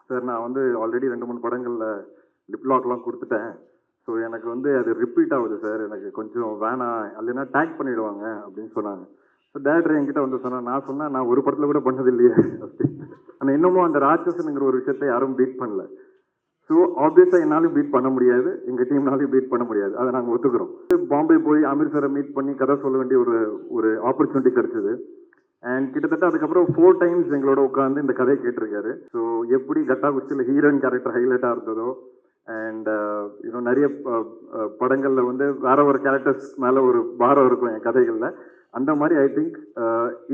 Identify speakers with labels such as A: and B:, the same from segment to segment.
A: Sir நான் வந்து already 2-3 படங்களில் லிப் லாக்லாம் கொடுத்துட்டேன். ஸோ எனக்கு வந்து அது ரிப்பீட் ஆகுது சார். எனக்கு கொஞ்சம் வேணாம், இல்லைன்னா டேக் பண்ணிடுவாங்க அப்படின்னு சொன்னாங்க. ஸோ டேரக்டர் என்கிட்ட வந்து சொன்னேன். நான் சொன்னேன், நான் ஒரு படத்தில் கூட பண்ணது இல்லையே அப்படின்னு. ஆனால் இன்னமும் அந்த ராட்சசனுங்கிற ஒரு விஷயத்தை யாரும் பீட் பண்ணல. ஸோ ஆப்வியஸாக என்னாலும் பீட் பண்ண முடியாது, எங்கள் டீம்னாலையும் பீட் பண்ண முடியாது. அதை நாங்கள் ஒத்துக்கிறோம். பாம்பே போய் அமீர் சாரை மீட் பண்ணி கதை சொல்ல வேண்டிய ஒரு ஆப்பர்ச்சுனிட்டி கிடைச்சிது. அண்ட் கிட்டத்தட்ட அதுக்கப்புறம் 4 times எங்களோட உட்காந்து இந்த கதையை கேட்டிருக்காரு. ஸோ எப்படி கட்டா குஸ்தியில் ஹீரோயின் கேரக்டர் ஹைலைட்டாக இருந்ததோ, அண்ட் இன்னும் நிறைய படங்களில் வந்து வேற ஒரு கேரக்டர்ஸ் மேலே ஒரு பாரம் இருக்கும் என் கதைகளில். அந்த மாதிரி ஐ திங்க்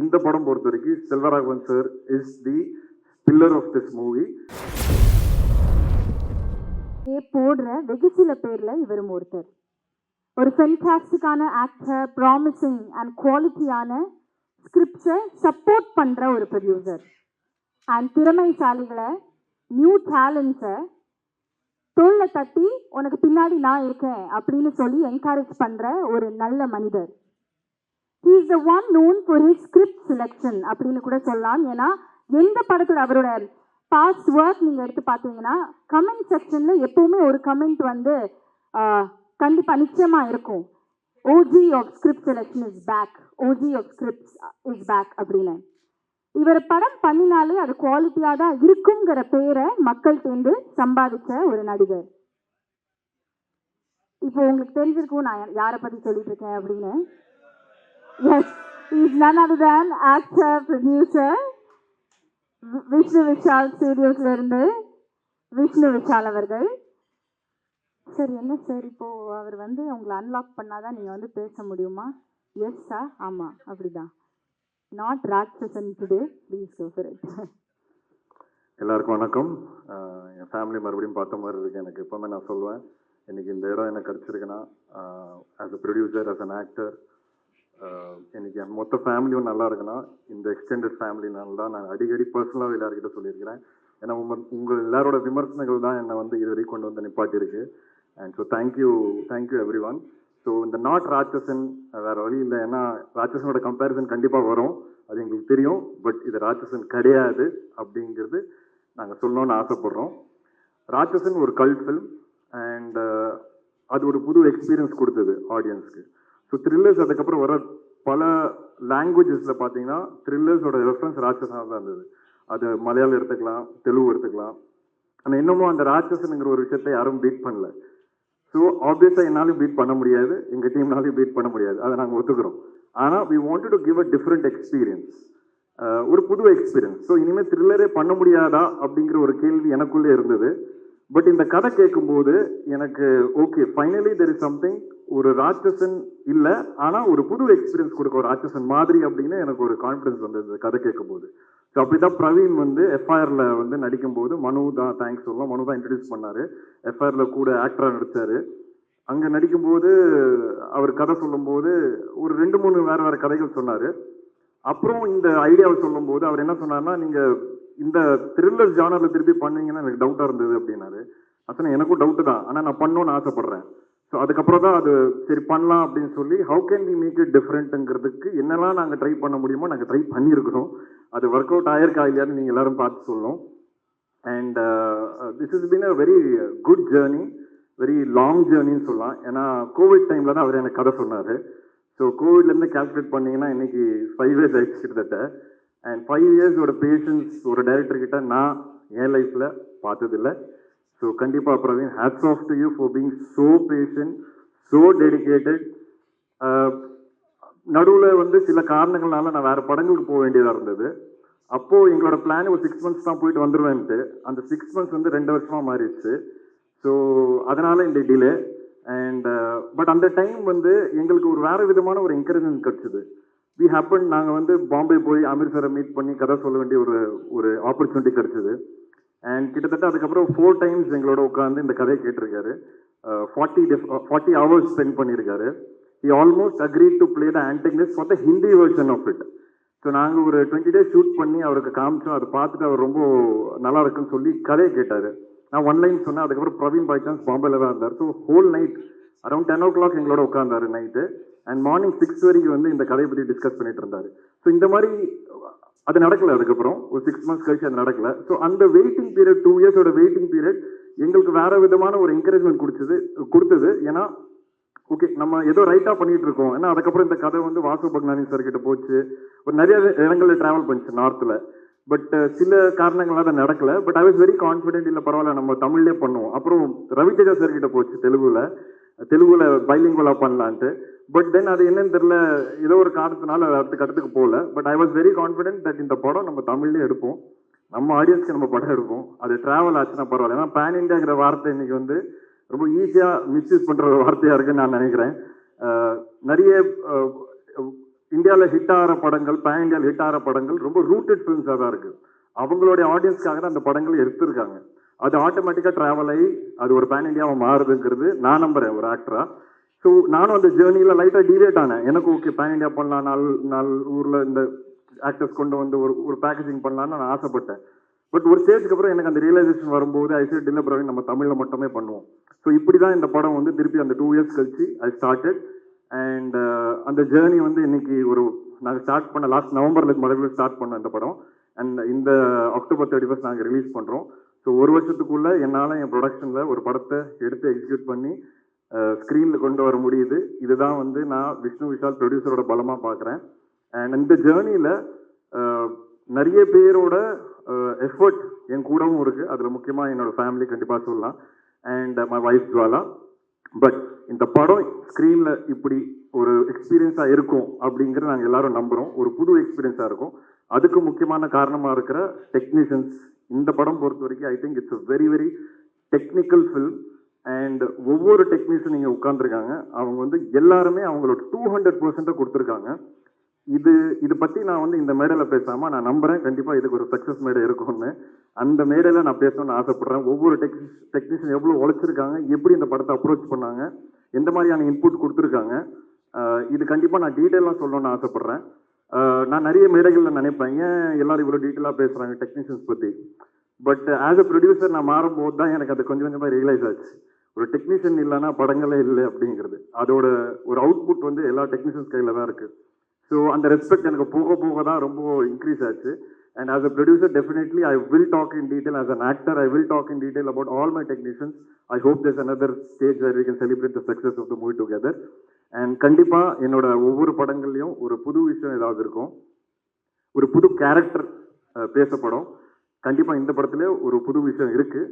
A: இந்த படம் பொறுத்த வரைக்கும் Selvaraghavan sir is the pillar of this movie.
B: போடுற வெகு சில பேர்ல இவரும் ஒருத்தர். ஒரு ஃபென்டாஸ்டிக்கான ஆக்டர், ப்ராமிசிங் அண்ட் குவாலிட்டியான ஸ்கிரிப்ட்ஸை சப்போர்ட் பண்ணுற ஒரு ப்ரொடியூசர் அண்ட் திறமைசாலிகளை, நியூ டேலண்ட்ஸை தோல்ல தட்டி உனக்கு பின்னாடி நான் இருக்கேன் அப்படின்னு சொல்லி என்கரேஜ் பண்ணுற ஒரு நல்ல மனிதர். He is the one known for his script selection அப்படின்னு கூட சொல்லலாம். ஏன்னா எந்த படத்தோட அவரோட பாஸ்ட் ஒர்க் நீங்கள் எடுத்து பார்த்தீங்கன்னா கமெண்ட் செக்ஷனில் எப்போவுமே ஒரு கமெண்ட் வந்து கண்டிப்பாக நிச்சயமாக இருக்கும். O G of script selection is back, O G of scripts is back அப்படின்னு. இவர் படம் பண்ணினாலே அது குவாலிட்டியாக தான் இருக்குங்கிற பேரை மக்கள் சேர்ந்து சம்பாதிச்ச ஒரு நடிகர். இப்போ உங்களுக்கு தெரிஞ்சிருக்கும் நான் யாரை பற்றி சொல்லிட்டு இருக்கேன் அப்படின்னு. Yes, is none other than actor, producer Vishnu Vishal ஸ்டுடியோஸ்ல இருந்து விஷ்ணு விஷால் அவர்கள். சார் என்ன சார், இப்போ அவர் வந்து உங்களை அன்லாக் பண்ணாதான் நீங்க வந்து பேச முடியுமா? எஸ் சார், ஆமா அப்படிதான். Not Ratsasan today, please go for it.
A: எல்லாருக்கும் வணக்கம். என் ஃபேமிலி மறுபடியும் பார்த்த மாதிரி இருக்கு. எனக்கு எப்பவுமே நான் சொல்லுவேன், இன்னைக்கு இந்த இடம் எனக்கு கிடச்சிருக்குன்னா as a producer, as an actor, இன்னைக்கு என் மொத்த ஃபேமிலியும் நல்லா இருக்குன்னா இந்த எக்ஸ்டெண்டட் ஃபேமிலினால தான். நான் அடிக்கடி பர்சனலாக எல்லாருக்கிட்ட சொல்லியிருக்கிறேன். ஏன்னா உங்கள் எல்லாரோட விமர்சனங்கள் தான் என்னை வந்து இது வரைக்கும் கொண்டு வந்து நிப்பாட்டியிருக்கு. And so thank you everyone. So இந்த நாட் ராட்சசன் வேறு வழி இல்லை. ஏன்னா ராட்சசனோட கம்பேரிசன் கண்டிப்பாக வரும், அது எங்களுக்கு தெரியும். பட் இது ராட்சசன் கிடையாது அப்படிங்கிறது நாங்கள் சொல்லணும்னு ஆசைப்படுறோம். ராட்சசன் ஒரு கல்ட் ஃபில்ம் அண்ட் அது ஒரு புது எக்ஸ்பீரியன்ஸ் கொடுத்தது ஆடியன்ஸ்க்கு. ஸோ த்ரில்லர்ஸ் அதுக்கப்புறம் வர பல லாங்குவேஜஸில் பார்த்தீங்கன்னா த்ரில்லர்ஸோட ரெஃபரன்ஸ் ராட்சசனாக தான் இருந்தது. அது மலையாளம் எடுத்துக்கலாம், தெலுங்கு எடுத்துக்கலாம். ஆனால் இன்னமும் அந்த ராட்சசனுங்கிற ஒரு விஷயத்தை யாரும் பீட் பண்ணல. ஸோ ஆப்வியஸாக என்னாலும் பீட் பண்ண முடியாது, எங்கள் டீம்னாலையும் பீட் பண்ண முடியாது, அதை நாங்கள் ஒத்துக்கிறோம். ஆனால் we wanted to give a different experience, ஒரு புது எக்ஸ்பீரியன்ஸ். ஸோ இனிமேல் த்ரில்லரே பண்ண முடியாதா அப்படிங்கிற ஒரு கேள்வி எனக்குள்ளே இருந்தது. பட் இந்த கதை கேட்கும்போது எனக்கு okay, finally there is something, ஒரு ராட்சசன் இல்லை ஆனால் ஒரு புது எக்ஸ்பீரியன்ஸ் கொடுக்க ஒரு ராட்சசன் மாதிரி அப்படின்னு எனக்கு ஒரு கான்ஃபிடன்ஸ் வந்தது கதை கேட்கும்போது. ஸோ அப்படிதான் பிரவீன் வந்து எஃப்ஐஆரில் வந்து நடிக்கும்போது மனு தான் தேங்க்ஸ் சொல்லலாம், மனு தான் இன்ட்ரடியூஸ் பண்ணார். எஃப்ஐஆரில் கூட ஆக்டராக நடித்தார். அங்கே நடிக்கும்போது அவர் கதை சொல்லும்போது ஒரு 2-3 வேறு கதைகள் சொன்னார். அப்புறம் இந்த ஐடியாவை சொல்லும்போது அவர் என்ன சொன்னார்னா, நீங்கள் இந்த த்ரில்லர் ஜானரில் திருப்பி பண்ணீங்கன்னா எனக்கு டவுட்டாக இருந்தது அப்படின்னாரு. அசனா எனக்கும் டவுட்டு தான், ஆனால் நான் பண்ணணும்னு ஆசைப்பட்றேன். ஸோ அதுக்கப்புறம் தான் அது சரி பண்ணலாம் அப்படின்னு சொல்லி how can we make it டிஃப்ரெண்ட்டுங்கிறதுக்கு என்னெல்லாம் நாங்கள் ட்ரை பண்ண முடியுமோ நாங்கள் ட்ரை பண்ணியிருக்கிறோம். அது ஒர்க் அவுட் ஆயிருக்கா இல்லையான்னு நீங்கள் எல்லாரும் பார்த்து சொல்லணும். And this is been a very good journey, very long ஜேர்னின்னு சொல்லலாம். ஏன்னா கோவிட் டைமில் தான் அவர் எனக்கு கதை சொன்னார். ஸோ கோவிட்லேருந்து கால்குலேட் பண்ணிங்கன்னா இன்னைக்கு 5 years ஆயிடுச்சு கிட்டத்தட்ட. அண்ட் 5 yearsோட பேஷன்ஸ் ஒரு டைரக்டர்கிட்ட நான் என் லைஃப்பில் பார்த்ததில்லை. ஸோ கண்டிப்பாக Praveen, hats off to you for being so patient, so dedicated. நடுவில் வந்து சில காரணங்கள்னால நான் வேறு படங்களுக்கு போக வேண்டியதாக இருந்தது. அப்போது எங்களோட பிளான் ஒரு 6 months தான் போயிட்டு வந்துடுவேன்ட்டு, அந்த 6 months வந்து 2 வருஷமாக மாறிடுச்சு. ஸோ அதனால் இந்த டிலே. அண்ட் பட் அந்த டைம் வந்து எங்களுக்கு ஒரு வேறு விதமான ஒரு என்கரேஜ்மெண்ட் கிடச்சிது. வி ஹேப்பன், நாங்கள் வந்து பாம்பே போய் அமீர் சாரை மீட் பண்ணி கதை சொல்ல வேண்டிய ஒரு ஆப்பர்ச்சுனிட்டி கிடச்சிது. அண்ட் கிட்டத்தட்ட அதுக்கப்புறம் 4 times எங்களோட உட்காந்து இந்த கதையை கேட்டிருக்காரு. 40 hours ஸ்பெண்ட் பண்ணியிருக்காரு. He almost agreed to play the antagonist for the Hindi version of it. So நாங்கள் ஒரு 20 days ஷூட் பண்ணி அவருக்கு காமிச்சோம். அதை பார்த்துட்டு அவர் ரொம்ப நல்லா இருக்குன்னு சொல்லி கதையை கேட்டார். நான் 1 line சொன்னேன். அதுக்கப்புறம் பிரவீன் பை சான்ஸ் பாம்பேல தான் இருந்தார். So whole night around 10 o'clock எங்களோட உட்காந்தாரு நைட்டு. அண்ட் மார்னிங் 6 வரைக்கும் வந்து இந்த கதையை பற்றி டிஸ்கஸ் பண்ணிட்டு இருந்தார். ஸோ இந்த மாதிரி அது நடக்கல. அதுக்கப்புறம் ஒரு 6 months கழிச்சு அது நடக்கல. ஸோ அந்த வெயிட்டிங் பீரியட் 2 இயர்ஸோட வெயிட்டிங் பீரியட் எங்களுக்கு வேற விதமான ஒரு என்கரேஜ்மெண்ட் கொடுத்தது. ஏன்னா ஓகே நம்ம ஏதோ ரைட்டா பண்ணிட்டு இருக்கோம். ஏன்னா அதுக்கப்புறம் இந்த கதை வந்து வாசு பக்னானி சார் கிட்ட போச்சு. ஒரு நிறைய இடங்கள்ல டிராவல் பண்ணிச்சு நார்த்ல. பட் சில காரணங்களால அது நடக்கல. But I was very confident, இல்லை பரவாயில்ல நம்ம தமிழ்லேயே பண்ணுவோம். அப்புறம் ரவிதேஜா சார் கிட்ட போச்சு தெலுங்குல பைலிங்குவலா பண்ணலான்ட்டு. பட் தென் அது என்னன்னு தெரியல, ஏதோ ஒரு காரணத்தினால அடுத்த கட்டத்துக்கு போகல. But I was very confident that இந்த படம் நம்ம தமிழ்லேயே எடுப்போம், நம்ம ஆடியன்ஸ்க்கு நம்ம படம் எடுப்போம், அது டிராவல் ஆச்சுன்னா பரவாயில்ல. ஏன்னா பேன் இண்டியாங்கிற வார்த்தை இன்னைக்கு வந்து ரொம்ப ஈஸியாக மிஸ்யூஸ் பண்ணுற ஒரு வார்த்தையாக இருக்குன்னு நான் நினைக்கிறேன். நிறைய இந்தியாவில் ஹிட் ஆகிற படங்கள், பேன் இண்டியாவில் ஹிட் ஆகிற படங்கள் ரொம்ப ரூட்டட் ஃபிலிம்ஸாக தான் இருக்குது. அவங்களுடைய ஆடியன்ஸ்க்காக தான் அந்த படங்கள் எடுத்திருக்காங்க. அது ஆட்டோமேட்டிக்காக ட்ராவல் ஆகி அது ஒரு பேன் இண்டியாவை மாறுதுங்கிறது நான் நம்புறேன் ஒரு ஆக்டரா. ஸோ நானும் அந்த ஜேர்னியில் லைட்டாக டிவேட் ஆனேன். எனக்கு ஓகே பேன் இண்டியா பண்ணலாம், நாலு ஊரில் இந்த ஆக்டர்ஸ் கொண்டு வந்து ஒரு பேக்கேஜிங் பண்ணலான்னு நான் ஆசைப்பட்டேன். பட் ஒரு ஸ்டேஜ்க்கு அப்புறம் எனக்கு அந்த ரியலைசேஷன் வரும்போது ஐ செட் இல்லை பிரவீன், நம்ம தமிழில் மட்டுமே பண்ணுவோம். ஸோ இப்படி தான் இந்த படம் வந்து திருப்பி அந்த 2 years கழிச்சு ஐ ஸ்டார்டட். அண்ட் அந்த ஜேர்னி வந்து இன்னைக்கு நாங்கள் ஸ்டார்ட் பண்ண லாஸ்ட் நவம்பரில் மறுபடியும் ஸ்டார்ட் பண்ணோம் இந்த படம். அண்ட் இந்த October 31st நாங்கள் ரிலீஸ் பண்ணுறோம். ஸோ ஒரு வருஷத்துக்குள்ளே என்னால் என் ப்ரொடக்ஷனில் ஒரு படத்தை எடுத்து எக்ஸிக்யூட் பண்ணி ஸ்க்ரீனில் கொண்டு வர முடியுது. இதுதான் வந்து நான் விஷ்ணு விஷால் ப்ரொடியூசரோட பலமாக பார்க்குறேன். அண்ட் இந்த ஜேர்னியில் நிறைய பேரோட எஃபர்ட் என் கூடவும் இருக்குது. அதில் முக்கியமாக என்னோடய ஃபேமிலி கண்டிப்பாக சொல்லலாம், and my wife Jwala. But இந்த படம் ஸ்க்ரீனில் இப்படி ஒரு எக்ஸ்பீரியன்ஸாக இருக்கும் அப்படிங்கிறது நாங்கள் எல்லாரும் நம்புகிறோம். ஒரு புது எக்ஸ்பீரியன்ஸாக இருக்கும். அதுக்கு முக்கியமான காரணமாக இருக்கிற டெக்னீஷியன்ஸ். இந்த படம் பொறுத்த வரைக்கும் I think it's a very very technical film. And ஒவ்வொரு டெக்னீஷியன் இங்கே உட்காந்துருக்காங்க, அவங்க வந்து எல்லாருமே அவங்களோட 200% கொடுத்துருக்காங்க. இது பற்றி நான் வந்து இந்த மேடையில் பேசாமல் நான் நம்புகிறேன் கண்டிப்பாக இதுக்கு ஒரு சக்ஸஸ் மேடை இருக்கும்னு. அந்த மேடையில் நான் பேசணும்னு ஆசைப்பட்றேன். ஒவ்வொரு டெக்னீஷியன் எவ்வளோ உழைச்சிருக்காங்க, எப்படி இந்த படத்தை அப்ரோச் பண்ணாங்க, எந்த மாதிரியான இன்புட் கொடுத்துருக்காங்க, இது கண்டிப்பாக நான் டீட்டெயிலாக சொல்லணும்னு ஆசைப்பட்றேன். நான் நிறைய மேடைகளில் நினைப்பேன், ஏன் எல்லாரும் இவ்வளோ டீட்டெயிலாக பேசுகிறாங்க டெக்னீஷியன்ஸ் பற்றி. பட் ஆஸ் அ ப்ரொடியூசர் நான் மாறும்போது தான் எனக்கு அது கொஞ்சம் கொஞ்சமாக ரியலைஸ் ஆச்சு. ஒரு டெக்னீஷியன் இல்லைன்னா படங்களே இல்லை அப்படிங்கிறது. அதோட ஒரு அவுட்புட் வந்து எல்லா டெக்னீஷியன்ஸ் கையில் தான் இருக்குது. ஸோ அந்த ரெஸ்பெக்ட் எனக்கு போக போக தான் ரொம்ப இன்க்ரீஸ் ஆச்சு. And as a producer definitely I will talk in detail. As an actor I will talk in detail about all my technicians. I hope there's another stage where we can celebrate the success of the movie together. And கண்டிப்பாக என்னோட ஒவ்வொரு படங்கள்லையும் ஒரு புது விஷயம் ஏதாவது இருக்கும், ஒரு புது கேரக்டர் பேசப்படும். கண்டிப்பாக இந்த படத்துல ஒரு புது விஷயம் இருக்குது.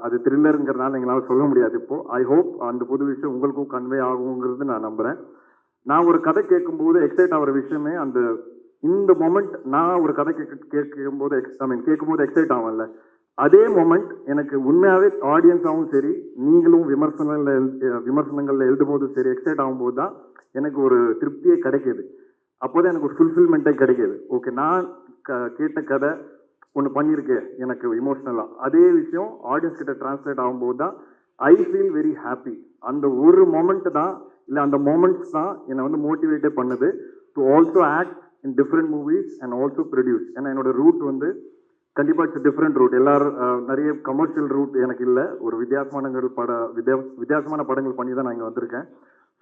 A: அது த்ரில்லருங்கிறதுனால எங்களால் சொல்ல முடியாது இப்போது. ஐ ஹோப் அந்த புது விஷயம் உங்களுக்கும் கன்வே ஆகுங்கிறது நான் நம்புகிறேன். நான் ஒரு கதை கேட்கும்போது எக்ஸைட் ஆகிற விஷயமே இந்த மொமெண்ட். நான் ஒரு கதை கேட்கும்போது எக்ஸைட் ஆகல, அதே மொமெண்ட் எனக்கு உண்மையாகவே ஆடியன்ஸாகவும் சரி, நீங்களும் விமர்சனங்களில் எழுதும் போதும் சரி எக்ஸைட் ஆகும்போது தான் எனக்கு ஒரு திருப்தியே கிடைக்கிது. அப்போதான் எனக்கு ஒரு ஃபுல்ஃபில்மெண்ட்டே கிடைக்கிது. ஓகே, நான் கேட்ட கதை ஒன்று பண்ணியிருக்கேன் எனக்கு இமோஷ்னலாக. அதே விஷயம் ஆடியன்ஸ் கிட்ட டிரான்ஸ்லேட் ஆகும்போது தான் ஐ ஃபீல் வெரி ஹாப்பி. அந்த ஒரு மொமெண்ட் தான், இல்லை அந்த மொமெண்ட்ஸ் தான் என்னை வந்து மோட்டிவேட்டே பண்ணுது to also act in different movies and also produce. ஏன்னா என்னோட ரூட் வந்து கண்டிப்பாக இட்ஸ் டிஃப்ரெண்ட் ரூட். எல்லாரும் நிறைய கமர்ஷியல் ரூட் எனக்கு இல்லை. ஒரு வித்தியாசமான படங்கள் பண்ணி தான் நான் இங்கே வந்திருக்கேன்.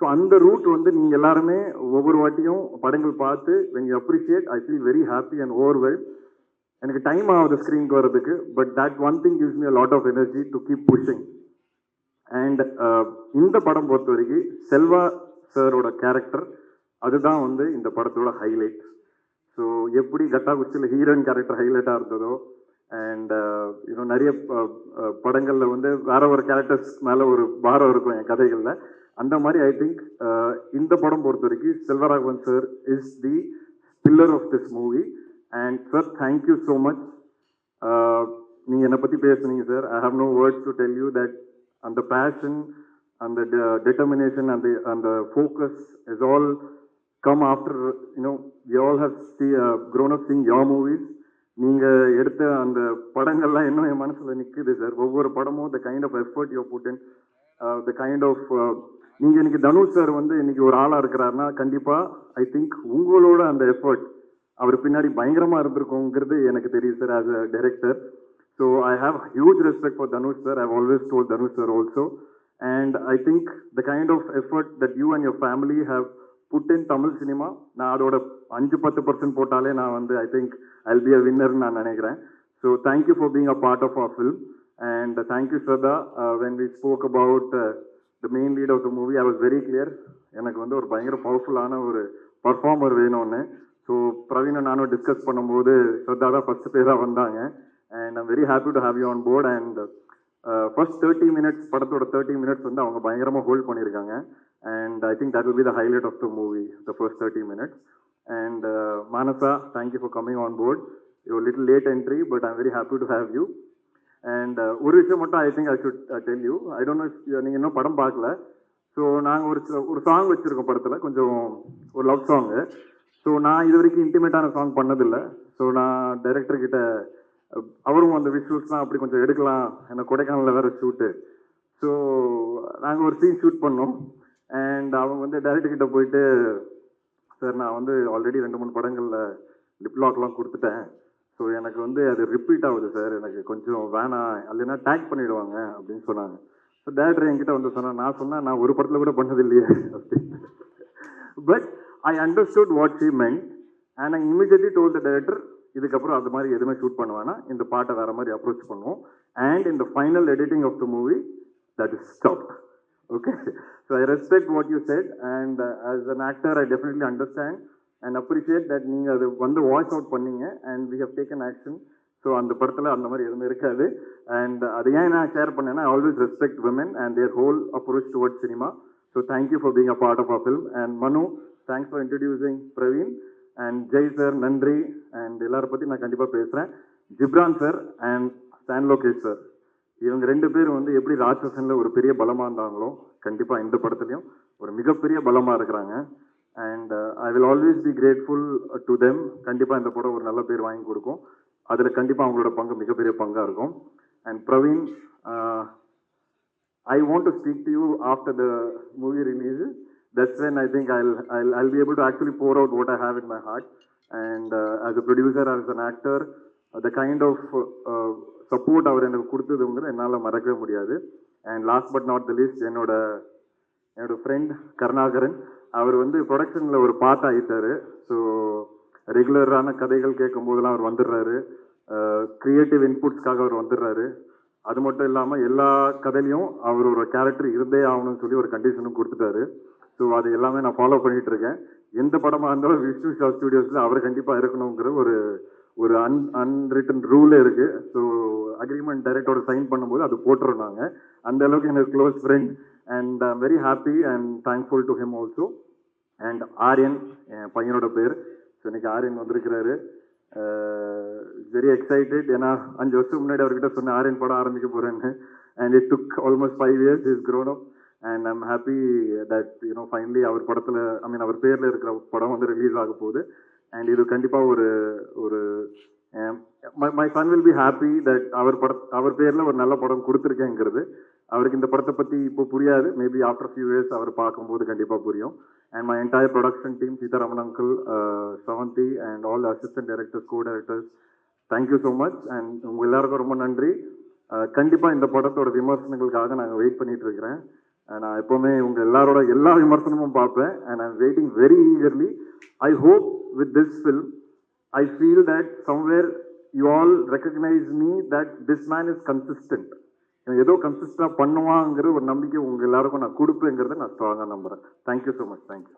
A: ஸோ அந்த ரூட் வந்து நீங்கள் எல்லாருமே ஒவ்வொரு வாட்டியும் படங்கள் பார்த்து when you appreciate, I feel very happy and overwhelmed. எனக்கு டைம் ஆகுது ஸ்க்ரீனுக்கு வர்றதுக்கு, but that one thing gives me a lot of energy to keep pushing. And இந்த படம் பொறுத்த வரைக்கும் செல்வா சாரோட கேரக்டர் அதுதான் வந்து இந்த படத்தோட ஹைலைட். ஸோ எப்படி கட்டா குச்சியில் ஹீரோயின் கேரக்டர் ஹைலைட்டாக இருந்ததோ, அண்ட் இன்னும் நிறைய படங்களில் வந்து வேற ஒரு கேரக்டர்ஸ் மேலே ஒரு பாரம் இருக்கும் என் கதைகளில். அந்த மாதிரி ஐ திங்க் இந்த படம் பொறுத்த வரைக்கும் Selvaraghavan sir is the pillar of this movie. And sir, thank you so much. நீங்கள் என்னை பற்றி பேசுனீங்க sir. I have no words to tell you that அந்த பேஷன், அந்த determination, and the focus is all come after, we all have grown up seeing your movies. நீங்கள் எடுத்த அந்த படங்கள்லாம் இன்னும் என் மனசில் நிற்குது சார். ஒவ்வொரு படமும் the kind of effort you put in, the kind of நீங்கள் இன்னைக்கு தனுஷ் சார் வந்து இன்னைக்கு ஒரு ஆளாக இருக்கிறாருன்னா கண்டிப்பாக ஐ திங்க் உங்களோட அந்த எஃபர்ட் அவர் பின்னாடி பயங்கரமாக இருந்திருக்குங்கிறது எனக்கு தெரியும் sir as a director. So I have huge respect for Dhanush sir. I've always told Dhanush sir also. And I think the kind of effort that you and your family have put in Tamil cinema. நான் அதோட 5-10% போட்டாலே நான் வந்து I think I will be a வின்னர்னு நான் நினைக்கிறேன். So thank you for being a part of our film and thank you Shraddha. When we spoke about the main lead of the movie I was very clear. எனக்கு வந்து ஒரு பயங்கர பவர்ஃபுல்லான ஒரு performer வேணும்னு. ஸோ பிரவீனை நானும் டிஸ்கஸ் பண்ணும்போது ஸ்ரத்தா தான் ஃபர்ஸ்ட் பேராக வந்தாங்க. And I'm very happy to have you on board. And first 30 minutes படத்தோட 30 minutes வந்து அவங்க பயங்கரமாக ஹோல்ட் பண்ணியிருக்காங்க. And I think that will be the highlight of the movie, the first 30 minutes. And Manasa, thank you for coming on board. You little late entry but I'm very happy to have you. And ஒரு விஷயம் மட்டும் I think I should tell you. I don't know நீங்கள் இன்னும் படம் பார்க்கல. So நாங்கள் ஒரு song வச்சுருக்கோம் படத்தில், கொஞ்சம் ஒரு லவ் சாங்கு. ஸோ நான் இது வரைக்கும் இன்டிமேட்டான சாங் பண்ணதில்லை. ஸோ நான் டைரக்டர்கிட்ட அவரும் அந்த விஷுவல்ஸ்லாம் அப்படி கொஞ்சம் எடுக்கலாம், எனக்கு கொடைக்கானலில் வேறு ஷூட்டு. ஸோ நாங்கள் ஒரு சீன் ஷூட் பண்ணோம். அண்ட் அவங்க வந்து டைரக்டர்கிட்ட போயிட்டு, சார் நான் வந்து ஆல்ரெடி 2-3 படங்களில் லிப்லாக்லாம் கொடுத்துட்டேன். ஸோ எனக்கு வந்து அது ரிப்பீட் ஆகுது சார், எனக்கு கொஞ்சம் வேணாம், இல்லைன்னா டேக் பண்ணிவிடுவாங்க அப்படின்னு சொன்னாங்க. ஸோ டேரக்டர் என்கிட்ட வந்து சொன்னேன். நான் சொன்னேன், நான் ஒரு படத்தில் கூட பண்ணது இல்லையே அப்படின்னு. But I understood what she meant and I immediately told the director, இதுக்கப்புறம் அது மாதிரி எதுவுமே ஷூட் பண்ணுவேன்னா இந்த பாட்டை வேற மாதிரி அப்ரோச் பண்ணுவோம். And in the final editing of the movie that is stopped. Okay, so I respect what you said and as an actor I definitely understand and appreciate that நீங்க அது வந்து வாய்ஸ் அவுட் பண்ணீங்க and we have taken action. So அந்த படத்தில் அந்த மாதிரி எதுவுமே இருக்காது. அண்ட் அது ஏன் நான் ஷேர் பண்ணேன்னா, I always respect women and their whole approach towards cinema. So thank you for being a part of our film. And Manu, thanks for introducing Praveen. And Jay sir, Nandri, and எல்லாரை பற்றி நான் கண்டிப்பாக பேசுகிறேன். Ghibran sir and Stan Lokesh sir, இவங்க 2 பேரும் வந்து எப்படி ராட்சசனில் ஒரு பெரிய பலமாக இருந்தாங்களோ கண்டிப்பாக இந்த படத்துலையும் ஒரு மிகப்பெரிய பலமாக இருக்கிறாங்க. And I will always be grateful to them. கண்டிப்பாக இந்த படம் ஒரு நல்ல பேர் வாங்கி கொடுக்கும். அதில் கண்டிப்பாக அவங்களோட பங்கு மிகப்பெரிய பங்காக இருக்கும். And Praveen, I want to speak to you after the movie releases. That's when I think I'll be able to actually pour out what I have in my heart. And as a producer, as an actor, the kind of support அவர் எனக்கு கொடுத்ததுங்கிறது என்னால் மறக்கவே முடியாது. And last but not the least, என்னோட friend Karunakaran, அவர் வந்து ப்ரொடக்ஷனில் ஒரு part ஆகிட்டார். So ரெகுலரான கதைகள் கேட்கும் போதெல்லாம் அவர் வந்துடுறாரு, க்ரியேட்டிவ் இன்புட்ஸ்க்காக அவர் வந்துடுறாரு. அது மட்டும் இல்லாமல் எல்லா கதையிலையும் அவர் ஒரு கேரக்டர் இருந்தே ஆகணும்னு சொல்லி ஒரு கண்டிஷனும் கொடுத்துட்டாரு. ஸோ அது எல்லாமே நான் ஃபாலோ பண்ணிட்டு இருக்கேன். எந்த படமாக இருந்தாலும் விஷ்ணு ஷா ஸ்டுடியோஸில் அவர் கண்டிப்பாக இருக்கணுங்கிற ஒரு அன்ரிட்டன் ரூலே இருக்குது. ஸோ அக்ரிமெண்ட் டைரக்டரோட சைன் பண்ணும்போது அது போட்டுரும். நாங்கள் அந்த அளவுக்கு எனக்கு close friend and I am very happy and thankful to him also. And Aryan, என் பையனோட பேர். ஸோ இன்னைக்கு ஆரியன் வந்திருக்கிறாரு. Very excited. ஏன்னா 5 வருஷம் முன்னாடி அவர்கிட்ட சொன்னேன் ஆரியன் படம் ஆரம்பிக்க போகிறேன்னு. And it took almost 5 years. Is grown up and I'm happy that finally அவர் படத்தில் அவர் பேரில் இருக்கிற படம் வந்து ரிலீஸ் ஆக போகுது. அண்ட் இது கண்டிப்பாக ஒரு my son will be happy that அவர் பேரில் ஒரு நல்ல படம் கொடுத்துருக்கேங்கிறது. அவருக்கு இந்த படத்தை பற்றி இப்போ புரியாது, மேபி ஆஃப்டர் ஃபியூ இயர்ஸ் அவர் பார்க்கும்போது கண்டிப்பாக புரியும். And my entire production team, Seetharaman uncle, Savanthi and all assistant directors, co directors, thank you so much. And உங்கள் எல்லாருக்கும் ரொம்ப நன்றி. கண்டிப்பாக இந்த படத்தோட விமர்சனங்களுக்காக நாங்கள் வெயிட் பண்ணிட்டு இருக்கிறேன். நான் எப்போவுமே உங்கள் எல்லாரோட எல்லா விமர்சனமும் பார்ப்பேன். And I am waiting very eagerly. I hope with this film I feel that somewhere you all recognise me that this man is consistent. ஏதோ கன்சிஸ்டண்டாக பண்ணுவாங்கிற ஒரு நம்பிக்கை உங்கள் எல்லாருக்கும் நான் கொடுப்பேங்கிறத நான் ஸ்ட்ராங்காக நம்புகிறேன். Thank you so much. தேங்க்யூ.